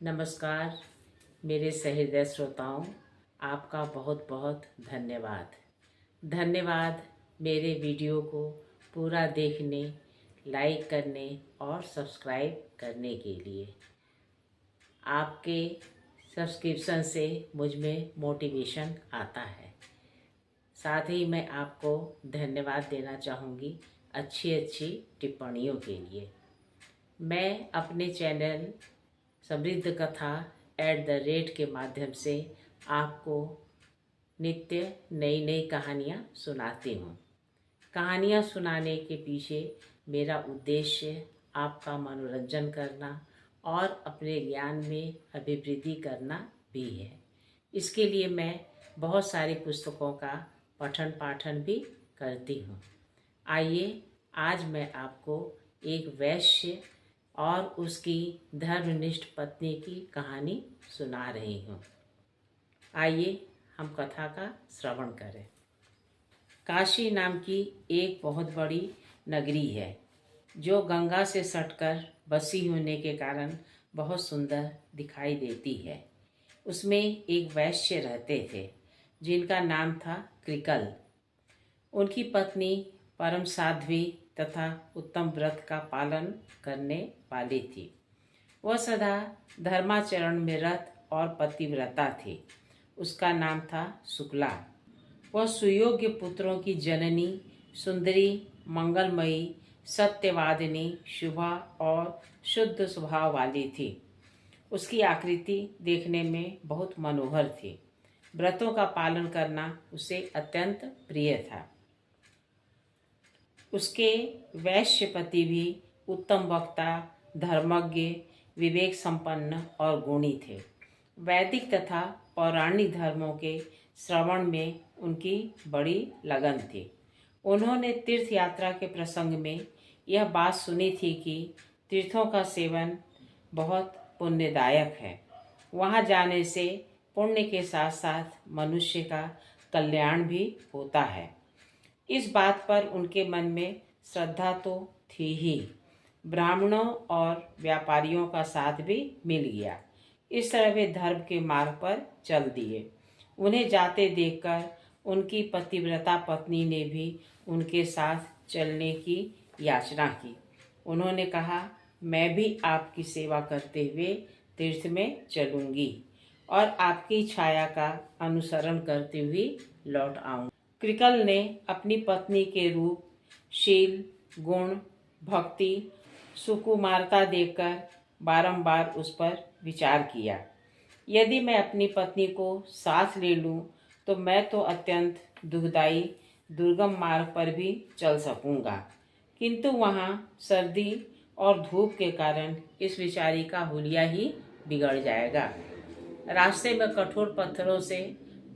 नमस्कार मेरे सहृदय श्रोताओं, आपका बहुत बहुत धन्यवाद मेरे वीडियो को पूरा देखने, लाइक करने और सब्सक्राइब करने के लिए। आपके सब्सक्रिप्शन से मुझ में मोटिवेशन आता है। साथ ही मैं आपको धन्यवाद देना चाहूँगी अच्छी टिप्पणियों के लिए। मैं अपने चैनल समृद्ध कथा @ के माध्यम से आपको नित्य नई कहानियाँ सुनाती हूँ। कहानियाँ सुनाने के पीछे मेरा उद्देश्य आपका मनोरंजन करना और अपने ज्ञान में अभिवृद्धि करना भी है। इसके लिए मैं बहुत सारी पुस्तकों का पठन पाठन भी करती हूँ। आइए आज मैं आपको एक वैश्य और उसकी धर्मनिष्ठ पत्नी की कहानी सुना रही हूँ। आइए हम कथा का श्रवण करें। काशी नाम की एक बहुत बड़ी नगरी है जो गंगा से सटकर बसी होने के कारण बहुत सुंदर दिखाई देती है। उसमें एक वैश्य रहते थे जिनका नाम था कृकल। उनकी पत्नी परम साध्वी तथा उत्तम व्रत का पालन करने वाली थी। वह सदा धर्माचरण में रत और पतिव्रता थी। उसका नाम था शुक्ला। वह सुयोग्य पुत्रों की जननी, सुंदरी, मंगलमयी, सत्यवादिनी, शुभा और शुद्ध स्वभाव वाली थी। उसकी आकृति देखने में बहुत मनोहर थी। व्रतों का पालन करना उसे अत्यंत प्रिय था। उसके वैश्यपति भी उत्तम वक्ता, धर्मज्ञ, विवेक संपन्न और गुणी थे। वैदिक तथा पौराणिक धर्मों के श्रवण में उनकी बड़ी लगन थी। उन्होंने तीर्थ यात्रा के प्रसंग में यह बात सुनी थी कि तीर्थों का सेवन बहुत पुण्यदायक है। वहाँ जाने से पुण्य के साथ साथ मनुष्य का कल्याण भी होता है। इस बात पर उनके मन में श्रद्धा तो थी ही, ब्राह्मणों और व्यापारियों का साथ भी मिल गया। इस तरह वे धर्म के मार्ग पर चल दिए। उन्हें जाते देखकर उनकी पतिव्रता पत्नी ने भी उनके साथ चलने की याचना की। उन्होंने कहा, मैं भी आपकी सेवा करते हुए तीर्थ में चलूंगी और आपकी छाया का अनुसरण करते हुए लौट आऊंगी। कृकल ने अपनी पत्नी के रूप, शील, गुण, भक्ति, सुकुमारता देखकर बारंबार उस पर विचार किया। यदि मैं अपनी पत्नी को साथ ले लूं तो मैं तो अत्यंत दुखदायी दुर्गम मार्ग पर भी चल सकूंगा, किंतु वहां सर्दी और धूप के कारण इस विचारी का हुलिया ही बिगड़ जाएगा। रास्ते में कठोर पत्थरों से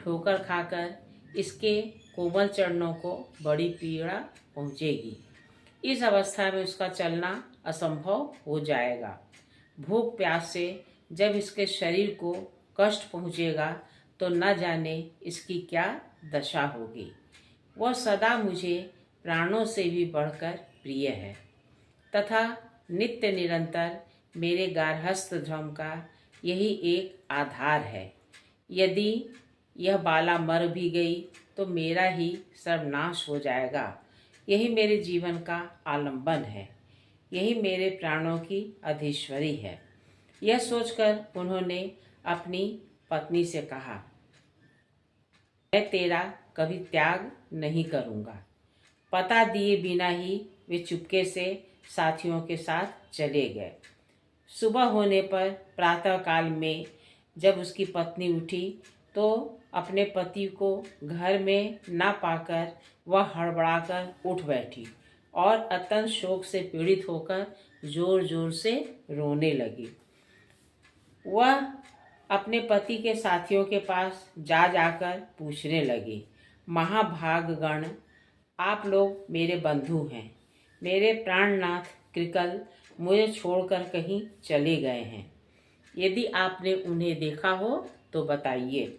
ठोकर खाकर इसके कोमल चरणों को बड़ी पीड़ा पहुंचेगी। इस अवस्था में उसका चलना असंभव हो जाएगा। भूख प्यास से जब इसके शरीर को कष्ट पहुंचेगा तो न जाने इसकी क्या दशा होगी। वह सदा मुझे प्राणों से भी बढ़कर प्रिय है तथा नित्य निरंतर मेरे गार्हस्थ धर्म का यही एक आधार है। यदि यह बाला मर भी गई तो मेरा ही सर्वनाश हो जाएगा। यही मेरे जीवन का आलंबन है, यही मेरे प्राणों की अधीश्वरी है। यह सोचकर उन्होंने अपनी पत्नी से कहा, मैं तेरा कभी त्याग नहीं करूँगा। पता दिए बिना ही वे चुपके से साथियों के साथ चले गए। सुबह होने पर प्रातःकाल में जब उसकी पत्नी उठी तो अपने पति को घर में ना पाकर वह हड़बड़ाकर उठ बैठी और अत्यंत शोक से पीड़ित होकर जोर जोर से रोने लगी। वह अपने पति के साथियों के पास जाकर पूछने लगी, महाभागगण, आप लोग मेरे बंधु हैं। मेरे प्राणनाथ कृकल मुझे छोड़कर कहीं चले गए हैं। यदि आपने उन्हें देखा हो तो बताइए।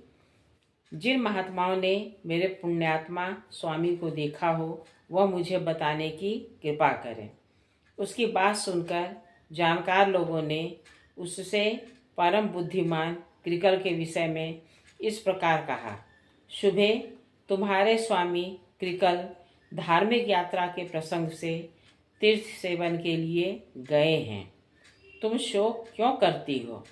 जिन महात्माओं ने मेरे पुण्यात्मा स्वामी को देखा हो वह मुझे बताने की कृपा करें। उसकी बात सुनकर जानकार लोगों ने उससे परम बुद्धिमान कृकल के विषय में इस प्रकार कहा। शुभे, तुम्हारे स्वामी कृकल धार्मिक यात्रा के प्रसंग से तीर्थ सेवन के लिए गए हैं। तुम शोक क्यों करती हो?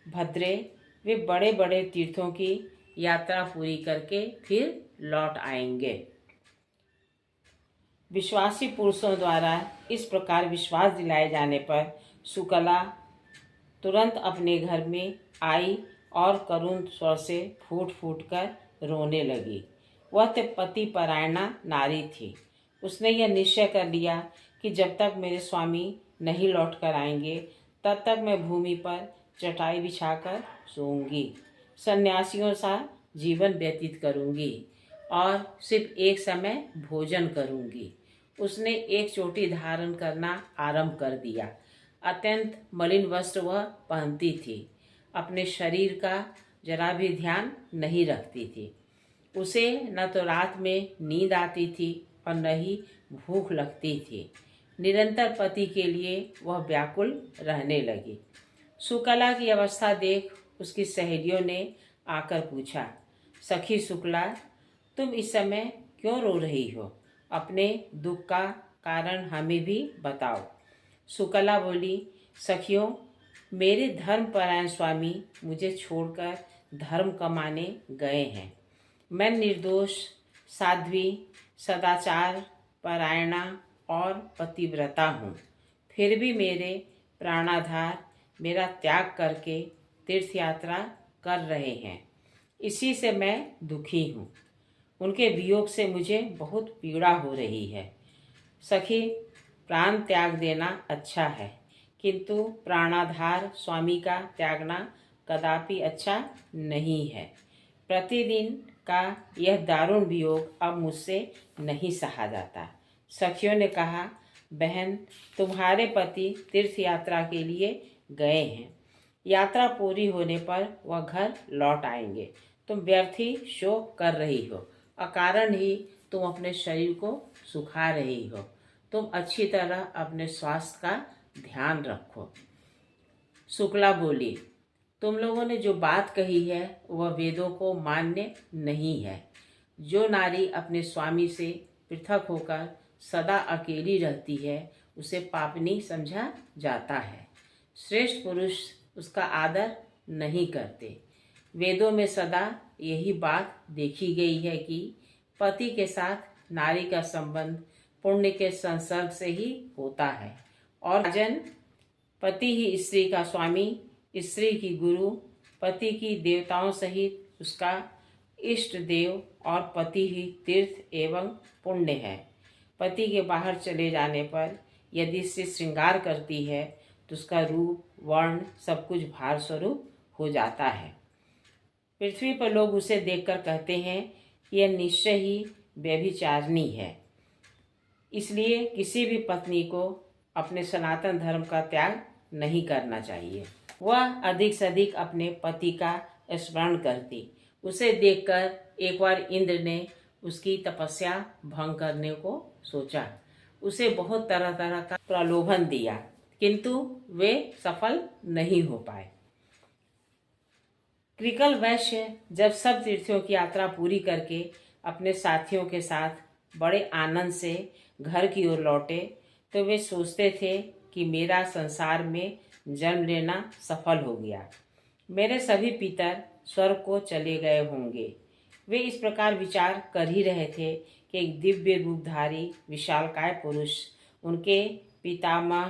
भद्रे, वे बड़े बड़े तीर्थों की यात्रा पूरी करके फिर लौट आएंगे। विश्वासी पुरुषों द्वारा इस प्रकार विश्वास दिलाए जाने पर सुकला तुरंत अपने घर में आई और करुण स्वर से फूट फूट कर रोने लगी। वह तो पति परायणा नारी थी। उसने यह निश्चय कर लिया कि जब तक मेरे स्वामी नहीं लौट कर आएंगे तब तक मैं भूमि पर चटाई बिछाकर सोऊंगी, सन्यासियों सा जीवन व्यतीत करूंगी और सिर्फ एक समय भोजन करूंगी। उसने एक चोटी धारण करना आरंभ कर दिया। अत्यंत मलिन वस्त्र वह पहनती थी। अपने शरीर का जरा भी ध्यान नहीं रखती थी। उसे न तो रात में नींद आती थी और न ही भूख लगती थी। निरंतर पति के लिए वह व्याकुल रहने लगी। सुकला की अवस्था देख उसकी सहेलियों ने आकर पूछा, सखी शुक्ला, तुम इस समय क्यों रो रही हो? अपने दुख का कारण हमें भी बताओ। सुकला बोली, सखियों, मेरे धर्मपरायण स्वामी मुझे छोड़कर धर्म कमाने गए हैं। मैं निर्दोष, साध्वी, सदाचार परायणा और पतिव्रता हूँ। फिर भी मेरे प्राणाधार मेरा त्याग करके तीर्थ यात्रा कर रहे हैं। इसी से मैं दुखी हूँ। उनके वियोग से मुझे बहुत पीड़ा हो रही है। सखी, प्राण त्याग देना अच्छा है, किंतु प्राणाधार स्वामी का त्यागना कदापि अच्छा नहीं है। प्रतिदिन का यह दारुण वियोग अब मुझसे नहीं सहा जाता। सखियों ने कहा, बहन, तुम्हारे पति तीर्थ यात्रा के लिए गए हैं। यात्रा पूरी होने पर वह घर लौट आएंगे। तुम व्यर्थ ही शोक कर रही हो। अकारण ही तुम अपने शरीर को सुखा रही हो। तुम अच्छी तरह अपने स्वास्थ्य का ध्यान रखो। शुक्ला बोली, तुम लोगों ने जो बात कही है वह वेदों को मान्य नहीं है। जो नारी अपने स्वामी से पृथक होकर सदा अकेली रहती है उसे पापनी समझा जाता है। श्रेष्ठ पुरुष उसका आदर नहीं करते। वेदों में सदा यही बात देखी गई है कि पति के साथ नारी का संबंध पुण्य के संसर्ग से ही होता है और राजन, पति ही स्त्री का स्वामी, स्त्री की गुरु, पति की देवताओं सहित उसका इष्ट देव और पति ही तीर्थ एवं पुण्य है। पति के बाहर चले जाने पर यदि स्त्री श्रृंगार करती है तो उसका रूप, वर्ण सब कुछ भार स्वरूप हो जाता है। पृथ्वी पर लोग उसे देखकर कहते हैं यह निश्चय ही व्यभिचारिणी है। इसलिए किसी भी पत्नी को अपने सनातन धर्म का त्याग नहीं करना चाहिए। वह अधिक से अधिक अपने पति का स्मरण करती। उसे देखकर एक बार इंद्र ने उसकी तपस्या भंग करने को सोचा। उसे बहुत तरह तरह का प्रलोभन दिया, किंतु वे सफल नहीं हो पाए। कृकल वैश्य जब सब तीर्थों की यात्रा पूरी करके अपने साथियों के साथ बड़े आनंद से घर की ओर लौटे तो वे सोचते थे कि मेरा संसार में जन्म लेना सफल हो गया। मेरे सभी पितर स्वर्ग को चले गए होंगे। वे इस प्रकार विचार कर ही रहे थे कि एक दिव्य रूपधारी विशालकाय पुरुष उनके पितामह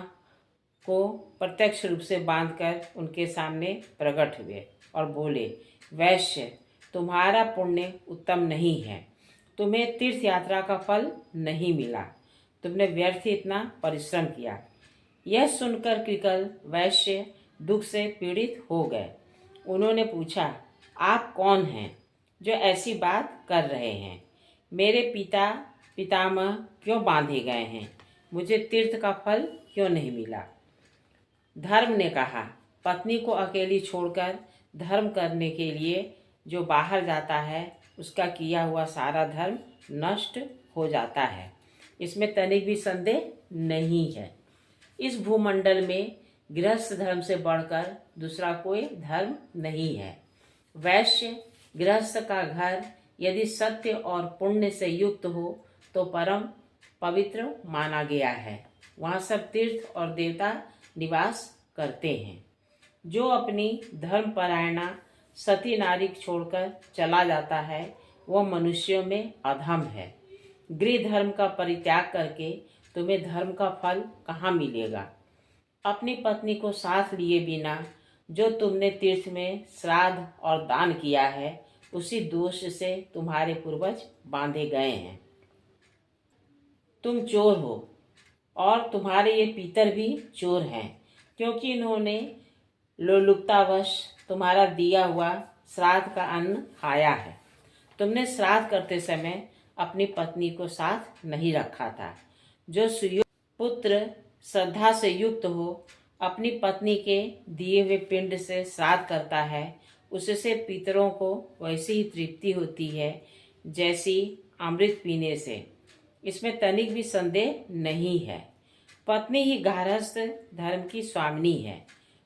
को प्रत्यक्ष रूप से बांधकर उनके सामने प्रकट हुए और बोले, वैश्य, तुम्हारा पुण्य उत्तम नहीं है। तुम्हें तीर्थ यात्रा का फल नहीं मिला। तुमने व्यर्थ इतना परिश्रम किया। यह सुनकर कृकल वैश्य दुख से पीड़ित हो गए। उन्होंने पूछा, आप कौन हैं जो ऐसी बात कर रहे हैं? मेरे पिता पितामह क्यों बांधे गए हैं? मुझे तीर्थ का फल क्यों नहीं मिला? धर्म ने कहा, पत्नी को अकेली छोड़कर धर्म करने के लिए जो बाहर जाता है उसका किया हुआ सारा धर्म नष्ट हो जाता है। इसमें तनिक भी संदेह नहीं है। इस भूमंडल में गृहस्थ धर्म से बढ़कर दूसरा कोई धर्म नहीं है। वैश्य गृहस्थ का घर यदि सत्य और पुण्य से युक्त हो तो परम पवित्र माना गया है। वहाँ सब तीर्थ और देवता निवास करते हैं। जो अपनी धर्मपरायणा सती नारी छोड़कर चला जाता है वह मनुष्यों में अधम है। गृह धर्म का परित्याग करके तुम्हें धर्म का फल कहाँ मिलेगा। अपनी पत्नी को साथ लिए बिना जो तुमने तीर्थ में श्राद्ध और दान किया है उसी दोष से तुम्हारे पूर्वज बांधे गए हैं। तुम चोर हो और तुम्हारे ये पितर भी चोर हैं, क्योंकि इन्होंने लोलुपतावश तुम्हारा दिया हुआ श्राद्ध का अन्न खाया है। तुमने श्राद्ध करते समय अपनी पत्नी को साथ नहीं रखा था। जो सुयोग्य पुत्र श्रद्धा से युक्त हो अपनी पत्नी के दिए हुए पिंड से श्राद्ध करता है, उससे पितरों को वैसी ही तृप्ति होती है जैसी अमृत पीने से। इसमें तनिक भी संदेह नहीं है। पत्नी ही गारहस्थ धर्म की स्वामिनी है।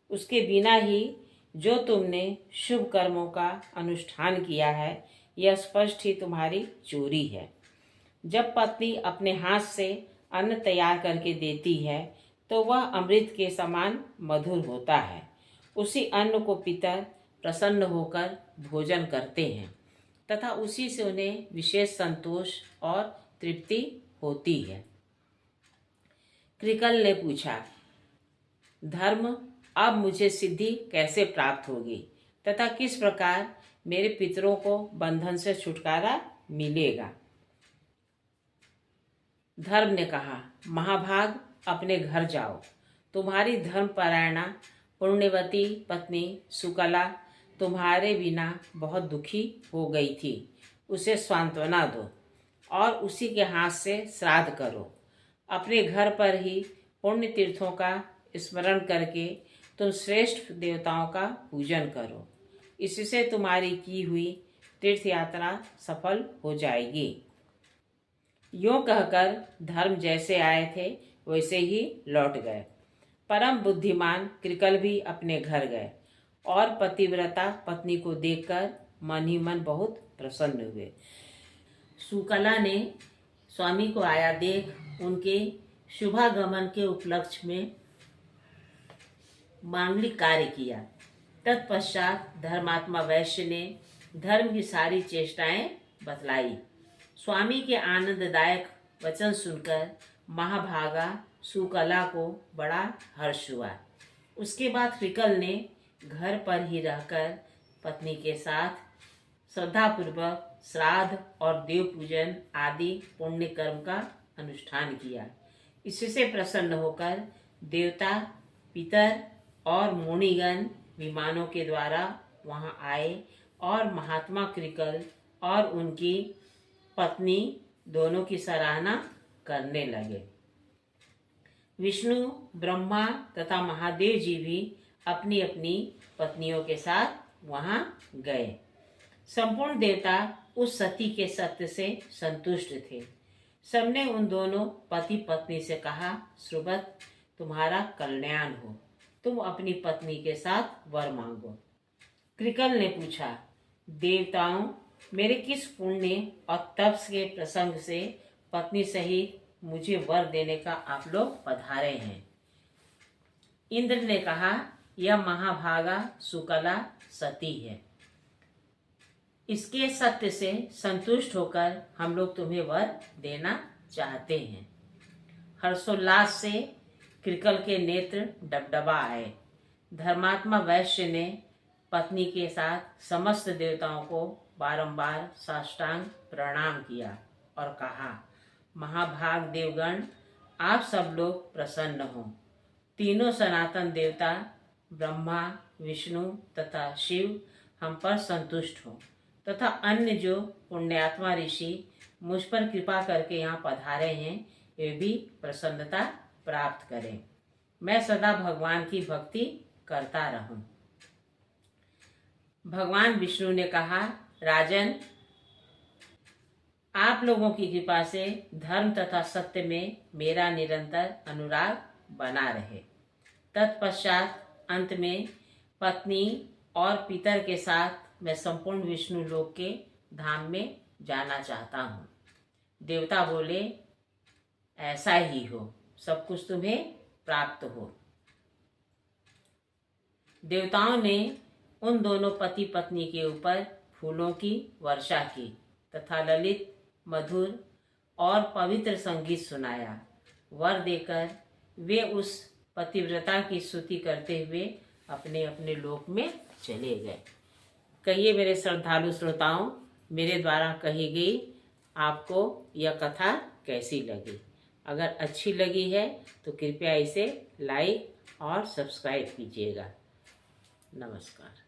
उसके बिना ही जो तुमने शुभ कर्मों का अनुष्ठान किया है यह स्पष्ट ही तुम्हारी चोरी है। जब पत्नी अपने हाथ से अन्न तैयार करके देती है तो वह अमृत के समान मधुर होता है। उसी अन्न को पितर प्रसन्न होकर भोजन करते हैं तथा उसी से उन्हें विशेष संतोष और तृप्ति होती है। कृकल ने पूछा, धर्म अब मुझे सिद्धि कैसे प्राप्त होगी तथा किस प्रकार मेरे पितरों को बंधन से छुटकारा मिलेगा। धर्म ने कहा, महाभाग अपने घर जाओ। तुम्हारी धर्मपरायणा पुण्यवती पत्नी सुकला तुम्हारे बिना बहुत दुखी हो गई थी। उसे सांत्वना दो और उसी के हाथ से श्राद्ध करो। अपने घर पर ही पुण्य तीर्थों का स्मरण करके तुम श्रेष्ठ देवताओं का पूजन करो। इससे तुम्हारी की हुई तीर्थ यात्रा सफल हो जाएगी। यूं कहकर धर्म जैसे आए थे वैसे ही लौट गए। परम बुद्धिमान कृकल भी अपने घर गए और पतिव्रता पत्नी को देखकर मन ही मन बहुत प्रसन्न हुए। सुकला ने स्वामी को आया देख उनके शुभागमन के उपलक्ष्य में मांगलिक कार्य किया। तत्पश्चात धर्मात्मा वैश्य ने धर्म की सारी चेष्टाएं बतलाई। स्वामी के आनंददायक वचन सुनकर महाभागा सुकला को बड़ा हर्ष हुआ। उसके बाद कृकल ने घर पर ही रहकर पत्नी के साथ श्रद्धापूर्वक श्राद्ध और देव पूजन आदि पुण्य कर्म का अनुष्ठान किया। इससे प्रसन्न होकर देवता पितर और मुनिगण विमानों के द्वारा वहां आए और महात्मा कृकल और उनकी पत्नी दोनों की सराहना करने लगे। विष्णु ब्रह्मा तथा महादेव जी भी अपनी अपनी पत्नियों के साथ वहां गए। संपूर्ण देवता उस सती के सत्य से संतुष्ट थे। सबने उन दोनों पति पत्नी से कहा, सुब्रत तुम्हारा कल्याण हो, तुम अपनी पत्नी के साथ वर मांगो। कृकल ने पूछा, देवताओं मेरे किस पुण्य और तप के प्रसंग से पत्नी सहित मुझे वर देने का आप लोग पधारे हैं। इंद्र ने कहा, यह महाभागा सुकला सती है। इसके सत्य से संतुष्ट होकर हम लोग तुम्हें वर देना चाहते हैं। हर्षोल्लास से कृकल के नेत्र डबडबा आए। धर्मात्मा वैश्य ने पत्नी के साथ समस्त देवताओं को बारंबार साष्टांग प्रणाम किया और कहा, महाभाग देवगण आप सब लोग प्रसन्न हो। तीनों सनातन देवता ब्रह्मा विष्णु तथा शिव हम पर संतुष्ट हो तथा अन्य जो पुण्यात्मा ऋषि मुझ पर कृपा करके यहाँ पधारे हैं वे भी प्रसन्नता प्राप्त करें। मैं सदा भगवान की भक्ति करता रहूं। भगवान विष्णु ने कहा, राजन आप लोगों की कृपा से धर्म तथा सत्य में मेरा निरंतर अनुराग बना रहे। तत्पश्चात अंत में पत्नी और पितर के साथ मैं संपूर्ण विष्णु लोक के धाम में जाना चाहता हूँ। देवता बोले, ऐसा ही हो, सब कुछ तुम्हें प्राप्त हो। देवताओं ने उन दोनों पति पत्नी के ऊपर फूलों की वर्षा की तथा ललित, मधुर और पवित्र संगीत सुनाया। वर देकर वे उस पतिव्रता की स्तुति करते हुए अपने अपने लोक में चले गए। कहिए मेरे श्रद्धालु श्रोताओं, मेरे द्वारा कही गई आपको यह कथा कैसी लगी? अगर अच्छी लगी है तो कृपया इसे लाइक और सब्सक्राइब कीजिएगा। नमस्कार।